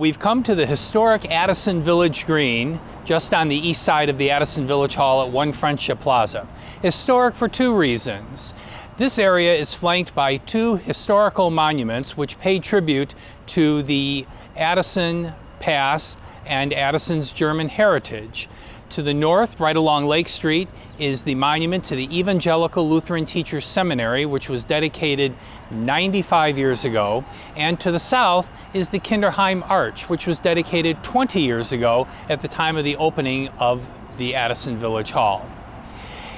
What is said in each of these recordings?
We've come to the historic Addison Village Green, just on the east side of the Addison Village Hall at One Friendship Plaza. Historic for two reasons. This area is flanked by two historical monuments which pay tribute to the Addison past and Addison's German heritage. To the north, right along Lake Street, is the monument to the Evangelical Lutheran Teachers Seminary, which was dedicated 95 years ago. And to the south is the Kinderheim Arch, which was dedicated 20 years ago at the time of the opening of the Addison Village Hall.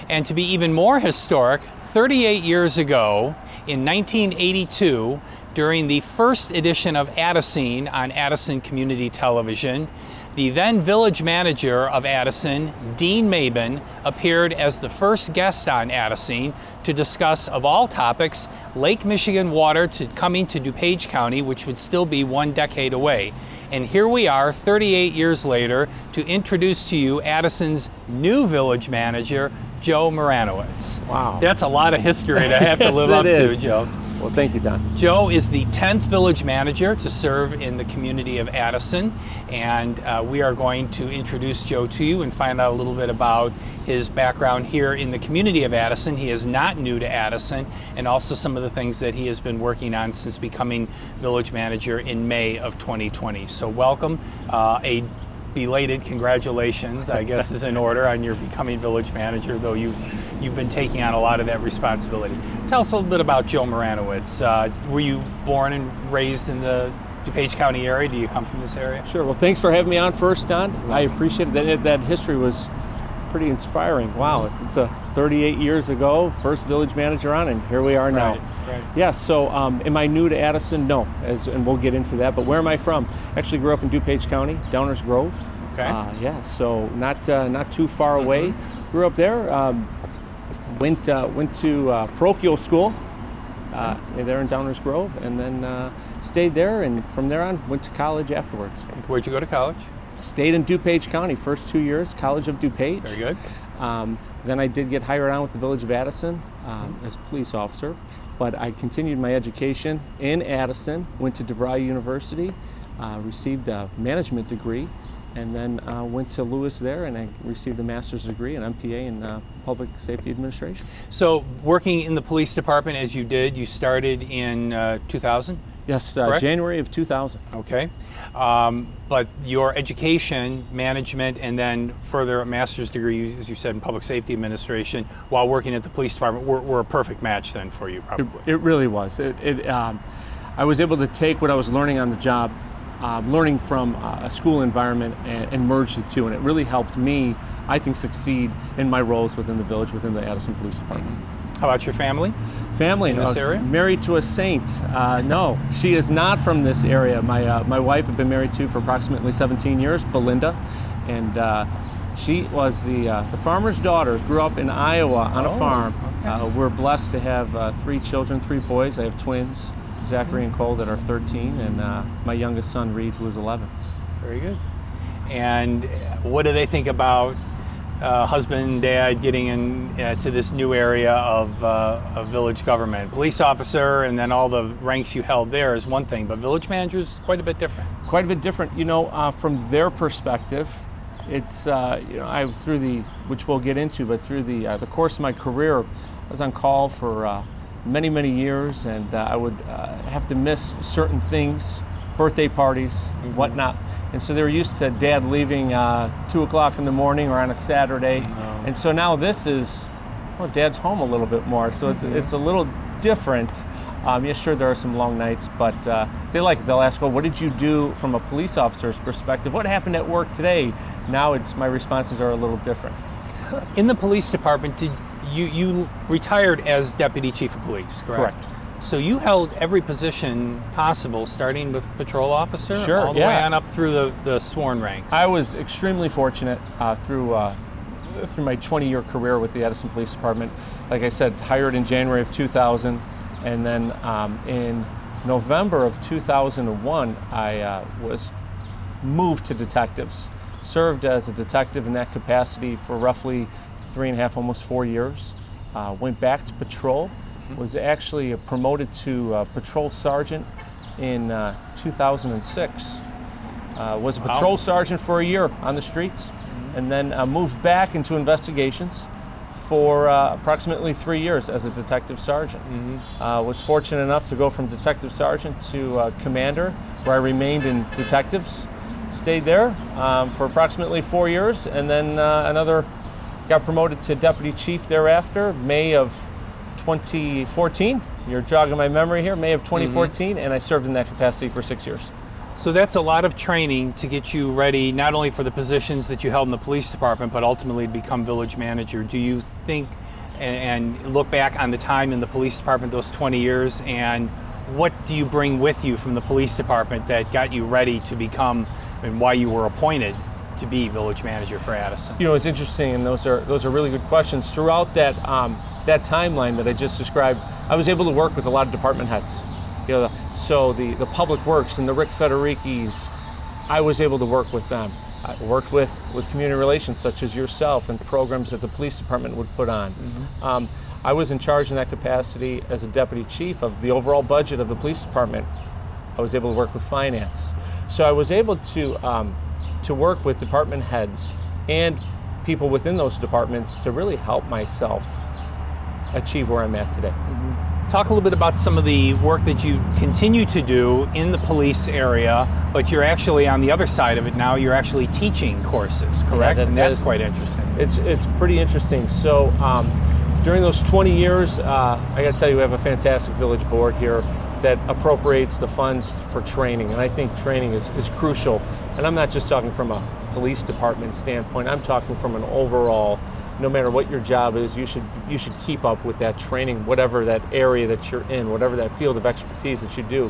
And to be even more historic, 38 years ago, in 1982, during the first edition of Addiscene on Addison Community Television, the then village manager of Addison, Dean Mabin, appeared as the first guest on Addiscene to discuss, of all topics, Lake Michigan water coming to DuPage County, which would still be 1 decade away. And here we are, 38 years later, to introduce to you Addison's new village manager, Joe Moranowitz. Wow. That's a lot of history to have to live up to, Joe. Well, thank you, Don. Joe is the 10th village manager to serve in the community of Addison, and we are going to introduce Joe to you and find out a little bit about his background here in the community of Addison. He is not new to Addison, and also some of the things that he has been working on since becoming village manager in May of 2020. So welcome. A belated congratulations, I guess, is in order on your becoming village manager, though you've been taking on a lot of that responsibility. Tell us a little bit about Joe Moranowitz. Were you born and raised in the DuPage County area? Do you come from this area? Sure. Well, thanks for having me on first, Don. I appreciate it. That history was pretty inspiring. Wow, it's 38 years ago, first village manager on, and here we are now. Right. Yeah, so am I new to Addison? No, and we'll get into that, but where am I from? Actually grew up in DuPage County, Downers Grove. Okay. Yeah, so not too far away. Grew up there, went to parochial school there in Downers Grove, and then stayed there, and from there on went to college afterwards. Where'd you go to college? Stayed in DuPage County, first 2 years, College of DuPage. Very good. Then I did get hired on with the Village of Addison as a police officer, but I continued my education in Addison, went to DeVry University, received a management degree, and then went to Lewis there, and I received a master's degree, an MPA in Public Safety Administration. So working in the police department as you did, you started in 2000? Yes, correct? January of 2000. Okay. But your education, management, and then further a master's degree, as you said, in Public Safety Administration, while working at the police department, were a perfect match then for you, probably. It really was. I was able to take what I was learning on the job, learning from a school environment, and merge the two, and it really helped me, I think, succeed in my roles within the village, within the Addison Police Department. How about your family? Family in this area? Married to a saint. No, she is not from this area. My wife had been married to for approximately 17 years, Belinda, and she was the farmer's daughter. Grew up in Iowa on a farm. Okay. We're blessed to have 3 children, 3 boys. I have twins, Zachary and Cole, that are 13, and my youngest son, Reed, who is 11. Very good. And what do they think about husband and dad getting into this new area of village government? Police officer and then all the ranks you held there is one thing, but village manager is quite a bit different. Quite a bit different. You know, from their perspective, it's, which we'll get into, but through the course of my career, I was on call for many, many years, and I would have to miss certain things, birthday parties, whatnot. And so they were used to Dad leaving 2 o'clock in the morning or on a Saturday. And so now this is, well, Dad's home a little bit more. So it's a little different. Yeah, sure, there are some long nights, but they like it. They'll ask, well, what did you do from a police officer's perspective? What happened at work today? Now my responses are a little different. In the police department, you retired as deputy chief of police, correct? Correct. So you held every position possible, starting with patrol officer, Sure, all the way on up through the sworn ranks. I was extremely fortunate through my 20-year career with the Addison Police Department. Like I said, hired in January of 2000, and then in November of 2001, I was moved to detectives. Served as a detective in that capacity for roughly 3.5, almost 4 years. Went back to patrol. Was actually promoted to patrol sergeant in 2006. Was a patrol sergeant for a year on the streets, and then moved back into investigations for approximately 3 years as a detective sergeant. Was fortunate enough to go from detective sergeant to commander, where I remained in detectives. Stayed there for approximately 4 years, and then got promoted to deputy chief thereafter, May of 2014. You're jogging my memory here, May of 2014, and I served in that capacity for 6 years. So that's a lot of training to get you ready, not only for the positions that you held in the police department, but ultimately to become village manager. Do you think and look back on the time in the police department, those 20 years, and what do you bring with you from the police department that got you ready to become, and why you were appointed to be village manager for Addison? You know, it's interesting, and those are really good questions. Throughout that that timeline that I just described, I was able to work with a lot of department heads. You know, so the Public Works and the Rick Federikis, I was able to work with them. I worked with community relations such as yourself and programs that the police department would put on. I was in charge in that capacity as a deputy chief of the overall budget of the police department. I was able to work with finance. So I was able to work with department heads and people within those departments to really help myself achieve where I'm at today. Talk a little bit about some of the work that you continue to do in the police area, but you're actually on the other side of it now. You're actually teaching courses, correct? Yeah, and that's quite interesting. It's pretty interesting. So during those 20 years, I got to tell you, we have a fantastic village board here that appropriates the funds for training, and I think training is crucial. And I'm not just talking from a police department standpoint. I'm talking from an overall. No matter what your job is, you should keep up with that training, whatever that area that you're in, whatever that field of expertise that you do.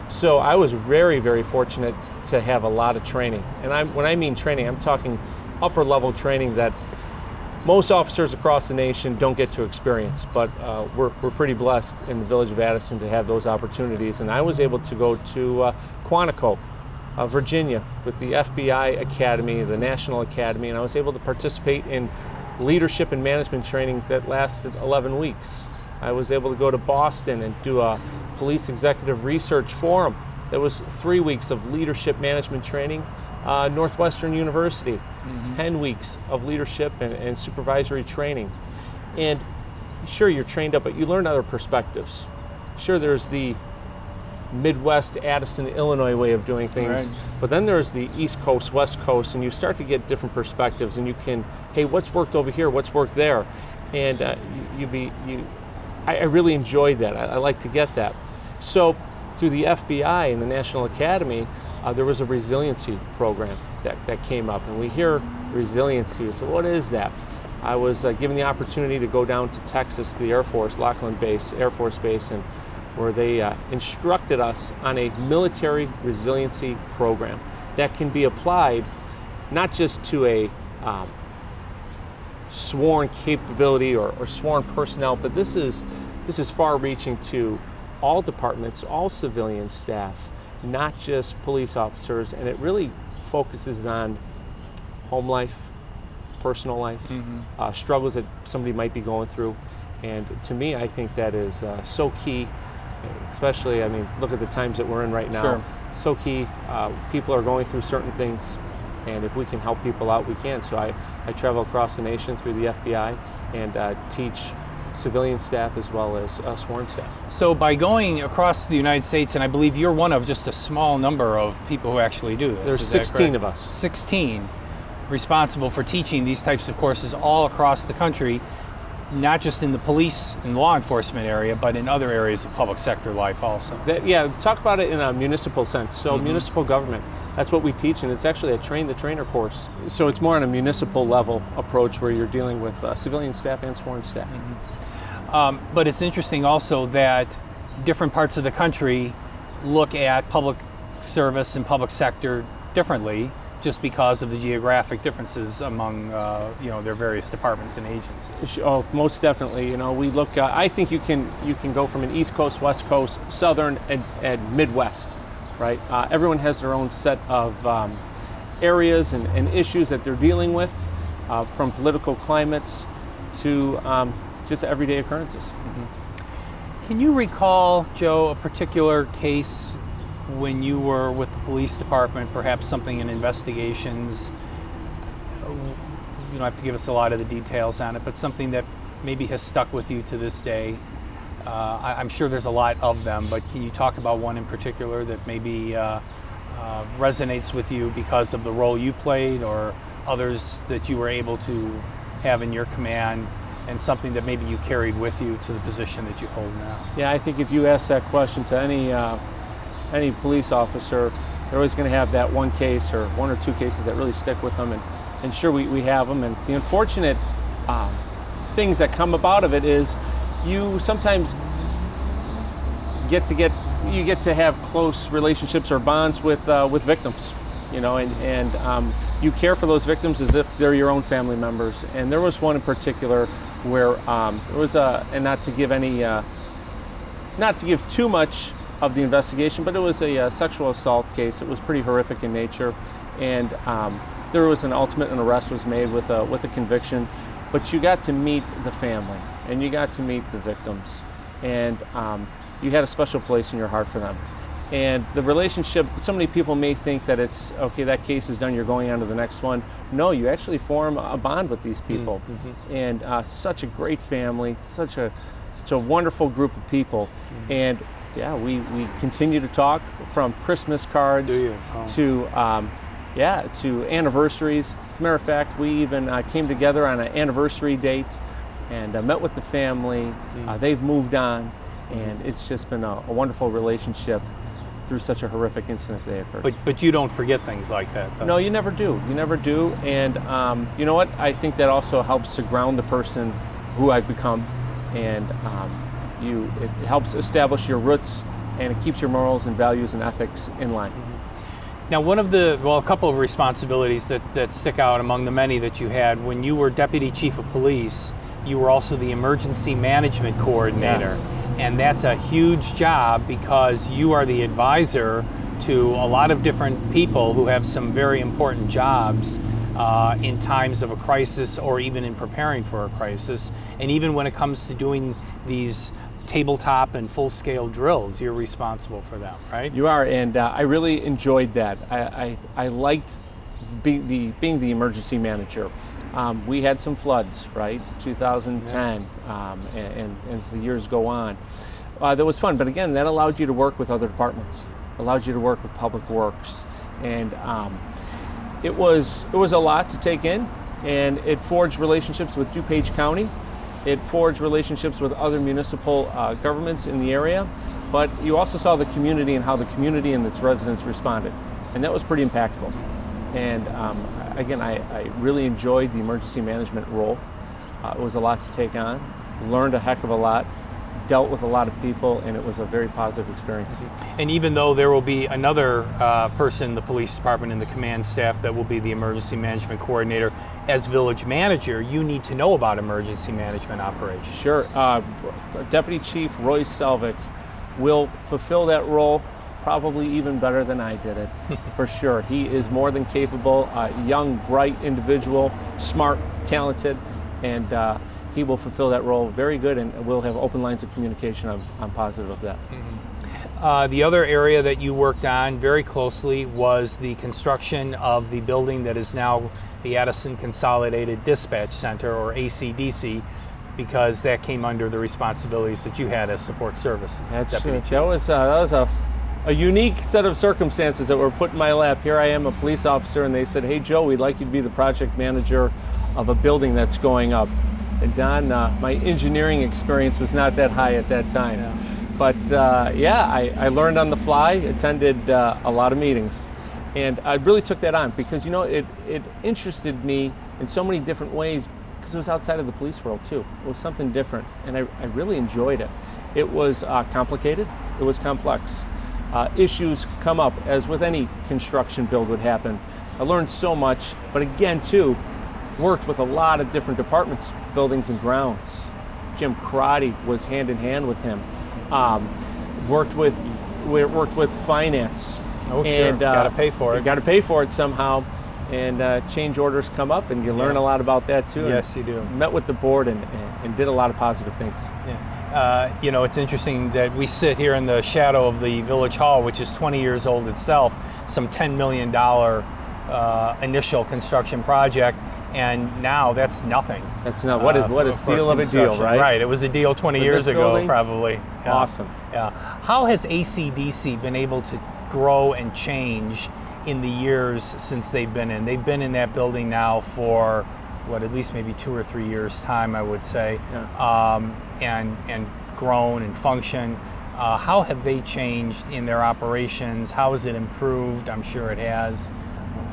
So I was very, very fortunate to have a lot of training. And when I mean training, I'm talking upper level training that most officers across the nation don't get to experience. But we're pretty blessed in the village of Addison to have those opportunities. And I was able to go to Quantico, Virginia, with the FBI Academy, the National Academy, and I was able to participate in leadership and management training that lasted 11 weeks. I was able to go to Boston and do a police executive research forum. That was 3 weeks of leadership management training. Northwestern University, 10 weeks of leadership and supervisory training. And sure, you're trained up, but you learn other perspectives. Sure, there's the Midwest, Addison, Illinois way of doing things, right. But then there's the East Coast, West Coast, and you start to get different perspectives, and you can, hey, what's worked over here, what's worked there, and I really enjoyed that. I like to get that. So through the FBI and the National Academy, there was a resiliency program that came up, and we hear resiliency. So what is that? I was given the opportunity to go down to Texas to the Air Force, Lackland Base, Air Force Base, and where they instructed us on a military resiliency program that can be applied not just to a sworn capability or sworn personnel, but this is far-reaching to all departments, all civilian staff, not just police officers, and it really focuses on home life, personal life, struggles that somebody might be going through, and to me, I think that is so key. Especially, I mean, look at the times that we're in right now. Sure. So key. People are going through certain things, and if we can help people out, we can. So I travel across the nation through the FBI and teach civilian staff as well as sworn staff. So by going across the United States, and I believe you're one of just a small number of people who actually do this. There's 16 of us. 16 responsible for teaching these types of courses all across the country, not just in the police and law enforcement area, but in other areas of public sector life also. Talk about it in a municipal sense. So municipal government, that's what we teach, and it's actually a train-the-trainer course. So it's more on a municipal level approach where you're dealing with civilian staff and sworn staff. But it's interesting also that different parts of the country look at public service and public sector differently, just because of the geographic differences among their various departments and agencies. Oh, most definitely. You know, we look. I think you can go from an East Coast, West Coast, Southern, and Midwest, right? Everyone has their own set of areas and issues that they're dealing with, from political climates to just everyday occurrences. Can you recall, Joe, a particular case when you were with the police department, perhaps something in investigations, you don't have to give us a lot of the details on it, but something that maybe has stuck with you to this day? I'm sure there's a lot of them, but can you talk about one in particular that maybe resonates with you because of the role you played, or others that you were able to have in your command, and something that maybe you carried with you to the position that you hold now? Yeah, I think if you ask that question to any police officer, they're always going to have that one case or one or two cases that really stick with them, and sure, we have them. And the unfortunate things that come about of it is you sometimes get to have close relationships or bonds with victims, you know, and you care for those victims as if they're your own family members. And there was one in particular where there was and not to give too much of the investigation, but it was a sexual assault case. It was pretty horrific in nature, and there was an arrest was made with a conviction. But you got to meet the family, and you got to meet the victims, and you had a special place in your heart for them. And the relationship, so many people may think that it's, okay, that case is done, you're going on to the next one. No, you actually form a bond with these people. Mm-hmm. And such a great family, such a wonderful group of people. Mm-hmm. And yeah, we continue to talk, from Christmas cards to anniversaries. As a matter of fact, we even came together on an anniversary date and met with the family. Mm-hmm. They've moved on, and it's just been a wonderful relationship through such a horrific incident that occurred. But you don't forget things like that, though. No, you never do. You never do. And you know what? I think that also helps to ground the person who I've become, and it helps establish your roots, and it keeps your morals and values and ethics in line. Mm-hmm. Now, a couple of responsibilities that stick out among the many that you had. When you were Deputy Chief of Police, you were also the Emergency Management Coordinator. Yes. And that's a huge job, because you are the advisor to a lot of different people who have some very important jobs in times of a crisis, or even in preparing for a crisis. And even when it comes to doing these tabletop and full-scale drills, you're responsible for them, right? You are, and I really enjoyed that. I liked being the emergency manager. We had some floods, right? 2010, and as the years go on. That was fun, but again, that allowed you to work with other departments, allowed you to work with Public Works, and it was a lot to take in, and it forged relationships with DuPage County. It forged relationships with other municipal governments in the area, but you also saw the community and how the community and its residents responded, and that was pretty impactful. And again, I really enjoyed the emergency management role. It was a lot to take on, learned a heck of a lot, dealt with a lot of people, and it was a very positive experience. And even though there will be another person in the police department and the command staff that will be the emergency management coordinator, as village manager, you need to know about emergency management operations. Sure. Deputy Chief Roy Selvik will fulfill that role probably even better than I did it, for sure. He is more than capable, young, bright individual, smart, talented, and he will fulfill that role very good, and we'll have open lines of communication. I'm positive of that. Mm-hmm. The other area that you worked on very closely was the construction of the building that is now the Addison Consolidated Dispatch Center, or ACDC, because that came under the responsibilities that you had as support services. That was a unique set of circumstances that were put in my lap. Here I am, a police officer, and they said, "Hey Joe, we'd like you to be the project manager of a building that's going up." And Don, my engineering experience was not that high at that time. Yeah. But I learned on the fly, attended a lot of meetings. And I really took that on because, it interested me in so many different ways, because it was outside of the police world too. It was something different, and I really enjoyed it. It was complicated, it was complex. Issues come up, as with any construction build would happen. I learned so much, but again too, worked with a lot of different departments, buildings and grounds. Jim Crotty was hand in hand with him. Worked with finance. Oh, sure. Got to pay for it. Got to pay for it somehow. and change orders come up, and you learn a lot about that too. Yes, you do. Met with the board and did a lot of positive things. Yeah. It's interesting that we sit here in the shadow of the Village Hall, which is 20 years old itself, some $10 million initial construction project, and now that's nothing. That's not what a steal of a deal, right? Right. It was a deal 20 years ago, probably. Yeah. Awesome. Yeah. How has ACDC been able to grow and change in the years since they've been in? They've been in that building now for at least maybe 2 or 3 years' time, I would say, and grown and function. How have they changed in their operations? How has it improved? I'm sure it has.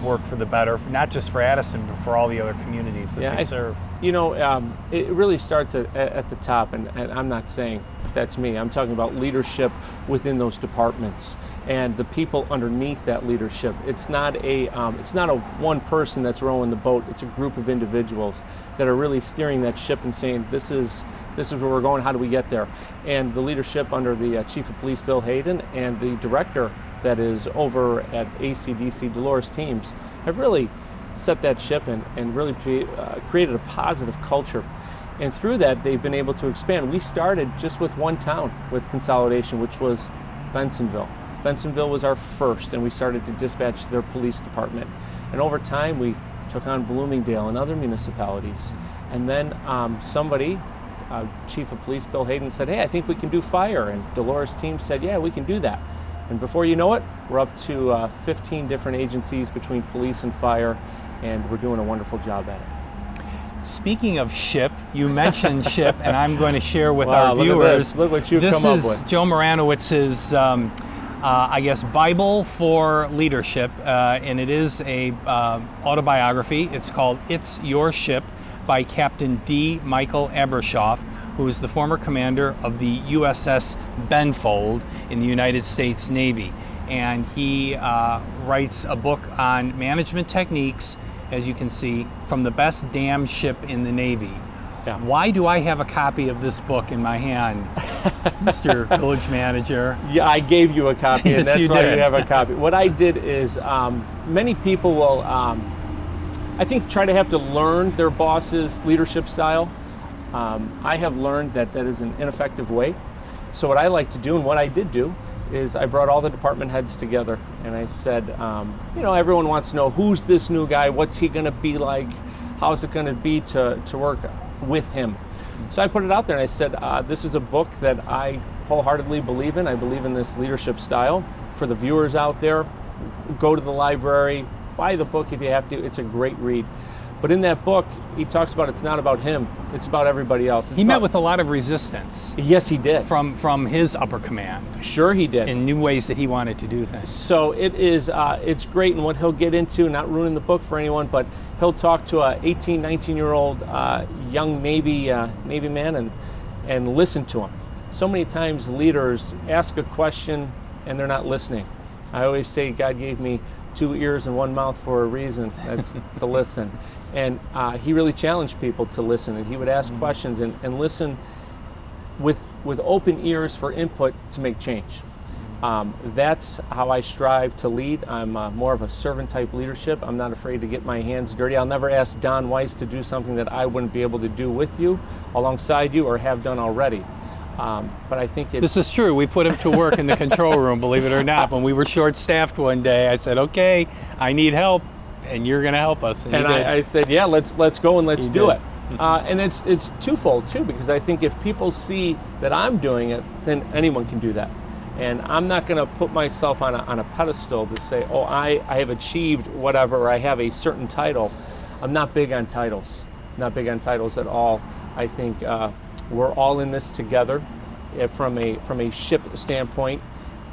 Work for the better, not just for Addison, but for all the other communities that they serve. It really starts at the top, and I'm not saying that's me. I'm talking about leadership within those departments and the people underneath that leadership. It's not a one person that's rowing the boat. It's a group of individuals that are really steering that ship and saying, this is where we're going. How do we get there? And the leadership under the Chief of Police, Bill Hayden, and the director that is over at ACDC, Dolores Teams, have really set that ship and really created a positive culture. And through that, they've been able to expand. We started just with one town with consolidation, which was Bensonville. Bensonville was our first, and we started to dispatch their police department. And over time, we took on Bloomingdale and other municipalities. And then Chief of Police Bill Hayden said, hey, I think we can do fire. And Dolores Teams said, yeah, we can do that. And before you know it, we're up to 15 different agencies between police and fire, and we're doing a wonderful job at it. Speaking of ship, you mentioned ship, and I'm going to share with our viewers. Look what you've come up with. This is Joe Maranowicz's, Bible for leadership, and it is a autobiography. It's called It's Your Ship by Captain D. Michael Abrashoff, who is the former commander of the USS Benfold in the United States Navy. And he writes a book on management techniques, as you can see, from the best damned ship in the Navy. Yeah. Why do I have a copy of this book in my hand, Mr. Village Manager? Yeah, I gave you a copy, and Yes, that's why you have a copy. What I did is, many people will, I think, try to have to learn their boss's leadership style. I have learned that is an ineffective way. So what I like to do, and what I did do, is I brought all the department heads together, and I said, everyone wants to know, who's this new guy? What's he going to be like? How's it going to be to work with him? So I put it out there, and I said, this is a book that I wholeheartedly believe in. I believe in this leadership style. For the viewers out there, go to the library, buy the book if you have to. It's a great read. But in that book, he talks about it's not about him. It's about everybody else. He met with a lot of resistance. Yes, he did. From his upper command. Sure, he did. In new ways that he wanted to do things. So it is. It's great, and what he'll get into, not ruining the book for anyone, but he'll talk to a 18, 19-year-old young Navy man and listen to him. So many times leaders ask a question and they're not listening. I always say God gave me 2 ears and 1 mouth for a reason. That's to listen. And he really challenged people to listen, and he would ask questions and listen with open ears for input to make change. That's how I strive to lead. I'm more of a servant-type leadership. I'm not afraid to get my hands dirty. I'll never ask Don Weiss to do something that I wouldn't be able to do with you, alongside you, or have done already. But I think this is true. We put him to work in the control room, believe it or not. When we were short-staffed one day, I said, okay, I need help, and you're going to help us. And I said, yeah, let's go and let's do it. And it's twofold, too, because I think if people see that I'm doing it, then anyone can do that. And I'm not going to put myself on a pedestal to say, oh, I have achieved whatever, or I have a certain title. I'm not big on titles. Not big on titles at all. I think we're all in this together. From a ship standpoint,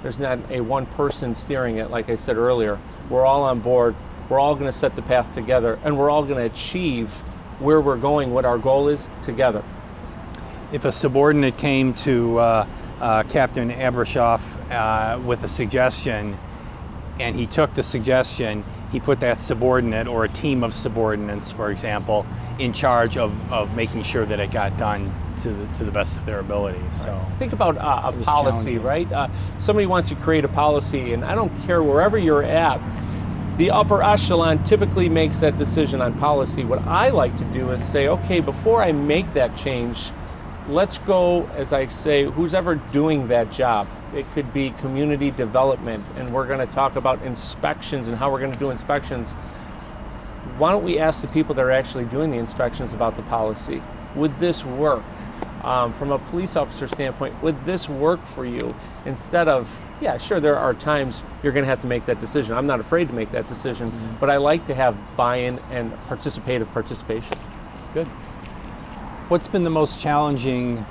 there's not a one person steering it. Like I said earlier, we're all on board. We're all going to set the path together, and we're all going to achieve where we're going, what our goal is, together. If a subordinate came to Captain Abrashoff with a suggestion, and he took the suggestion, he put that subordinate, or a team of subordinates, for example, in charge of making sure that it got done to the best of their ability. So right. Think about a policy, right? Somebody wants to create a policy, and I don't care wherever you're at, The upper echelon typically makes that decision on policy. What I like to do is say, okay, before I make that change, let's go, as I say, who's ever doing that job. It could be community development, and we're going to talk about inspections and how we're going to do inspections. Why don't we ask the people that are actually doing the inspections about the policy? Would this work? From a police officer standpoint, would this work for you? Instead of, yeah, sure, there are times you're going to have to make that decision. I'm not afraid to make that decision, but I like to have buy-in and participation. Good. What's been the most challenging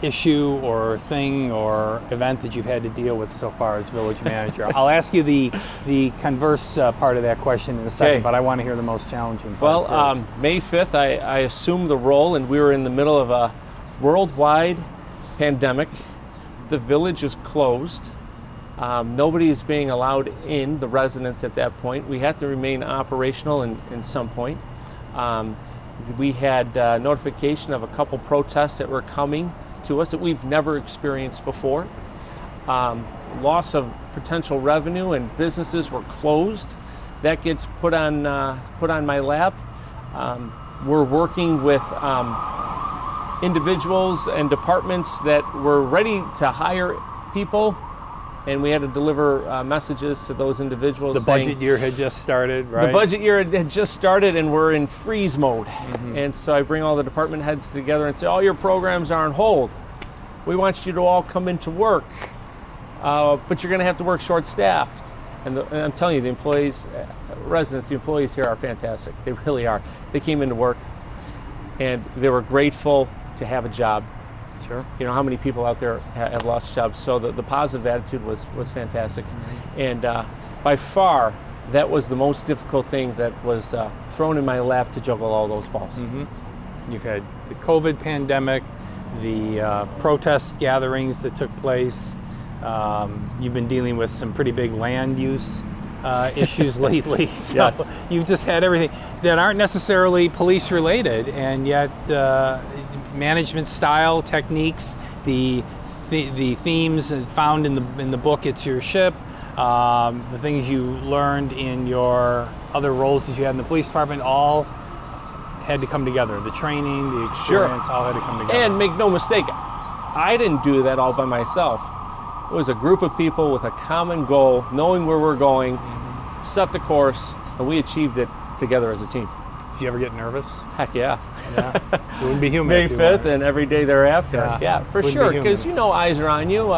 issue or thing or event that you've had to deal with so far as village manager? I'll ask you the converse part of that question in a second, but I want to hear the most challenging part first. May 5th, I assumed the role, and we were in the middle of a worldwide pandemic. The village is closed. Nobody is being allowed in, the residents at that point. We had to remain operational in some point. We had notification of a couple protests that were coming to us that we've never experienced before. Loss of potential revenue, and businesses were closed. That gets put on my lap. We're working with individuals and departments that were ready to hire people, and we had to deliver messages to those individuals. The budget year had just started, right? The budget year had just started, and we're in freeze mode. And so I bring all the department heads together and say, all your programs are on hold. We want you to all come into work, but you're going to have to work short-staffed. And I'm telling you, the employees, residents, the employees here are fantastic. They really are. They came into work, and they were grateful to have a job. Sure. You know, how many people out there have lost jobs? So the positive attitude was fantastic. And by far, that was the most difficult thing that was thrown in my lap to juggle all those balls. You've had the COVID pandemic, the protest gatherings that took place. You've been dealing with some pretty big land use issues lately. So Yes. You've just had everything that aren't necessarily police related, and yet management style, techniques, the themes found in the book It's Your Ship, the things you learned in your other roles that you had in the police department, all had to come together. The training, the experience, all had to come together. And make no mistake, I didn't do that all by myself. It was a group of people with a common goal, knowing where we're going, set the course, and we achieved it together as a team. Did you ever get nervous? Heck yeah. It wouldn't be human. May if you 5th weren't. and every day thereafter. Yeah, for Wouldn't sure, be because human. eyes are on you.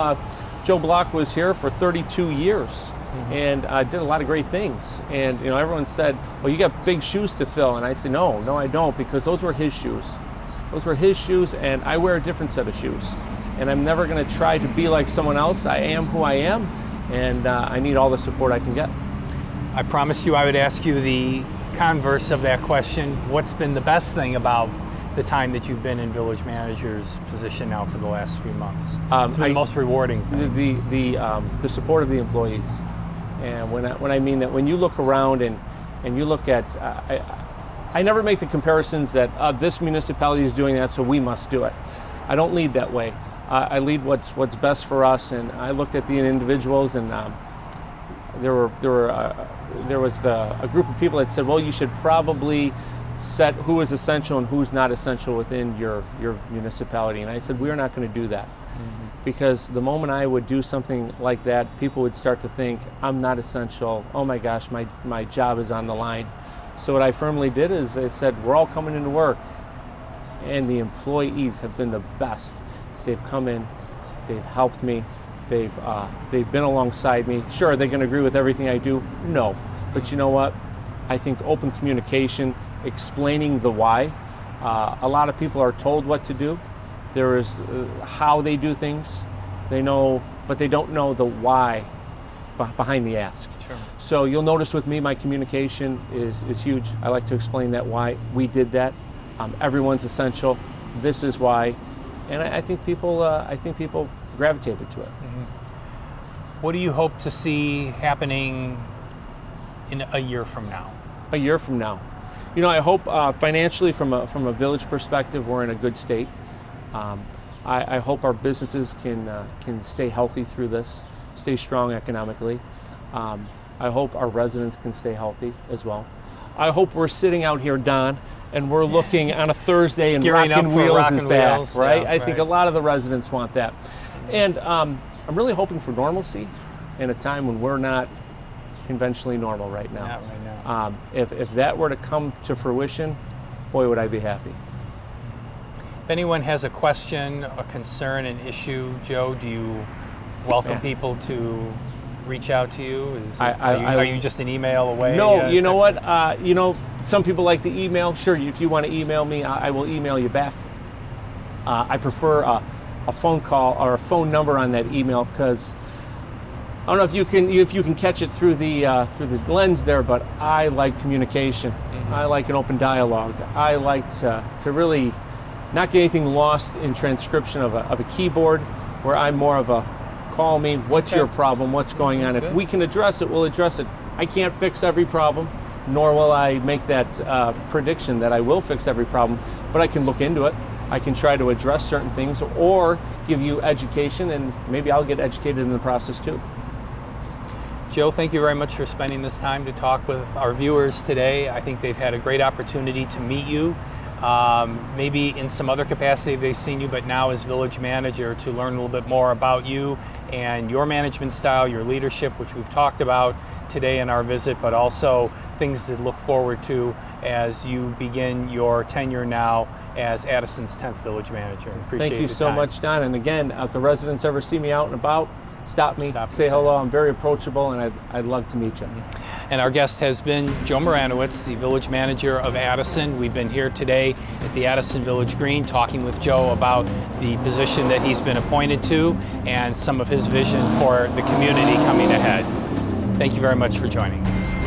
Joe Block was here for 32 years and did a lot of great things. And everyone said, well, you got big shoes to fill. And I said, no, I don't, because those were his shoes. Those were his shoes, and I wear a different set of shoes. And I'm never going to try to be like someone else. I am who I am, and I need all the support I can get. I promised you I would ask you the converse of that question. What's been the best thing about the time that you've been in village manager's position now for the last few months? It's been the most rewarding thing. The support of the employees. And when I mean that, when you look around and you look at, I never make the comparisons that this municipality is doing that, so we must do it. I don't lead that way. I lead what's best for us, and I looked at the individuals, and there was a group of people that said, well, you should probably set who is essential and who's not essential within your municipality. And I said, we're not going to do that. Because the moment I would do something like that, people would start to think, I'm not essential. Oh my gosh, my job is on the line. So what I firmly did is I said, we're all coming into work. And the employees have been the best. They've come in, they've helped me, they've been alongside me. Sure, are they going to agree with everything I do? No. But you know what? I think open communication, explaining the why. A lot of people are told what to do. There is how they do things. They know, but they don't know the why behind the ask. Sure. So you'll notice with me, my communication is huge. I like to explain that why we did that. Everyone's essential. This is why, and I think people gravitated to it. What do you hope to see happening in a year from now? A year from now, I hope financially, from a village perspective, we're in a good state. I hope our businesses can stay healthy through this, stay strong economically. I hope our residents can stay healthy as well. I hope we're sitting out here, Don, and we're looking on a Thursday and Rockin' Wheels is back, right? Yeah, I think a lot of the residents want that. And I'm really hoping for normalcy in a time when we're not conventionally normal right now. Not right now. If that were to come to fruition, boy, would I be happy. If anyone has a question, a concern, an issue, Joe, do you welcome people to reach out to you? Are you just an email away? No, you know what? Some people like to email. Sure, if you want to email me, I will email you back. I prefer a phone call or a phone number on that email, because I don't know if you can catch it through the lens there, but I like communication. Mm-hmm. I like an open dialogue. I like to really not get anything lost in transcription of a keyboard, where I'm more of a call me, what's your problem, what's going on? If we can address it, we'll address it. I can't fix every problem, nor will I make that prediction that I will fix every problem, but I can look into it. I can try to address certain things or give you education, and maybe I'll get educated in the process too. Joe, thank you very much for spending this time to talk with our viewers today. I think they've had a great opportunity to meet you. Maybe in some other capacity they've seen you, but now as village manager, to learn a little bit more about you and your management style, your leadership, which we've talked about today in our visit, but also things to look forward to as you begin your tenure now as Addison's 10th village manager. Appreciate Thank you so much, Don. And again, if the residents ever see me out and about, stop me, say hello. I'm very approachable, and I'd love to meet you. And our guest has been Joe Moranowitz, the village manager of Addison. We've been here today at the Addison Village Green talking with Joe about the position that he's been appointed to and some of his vision for the community coming ahead. Thank you very much for joining us.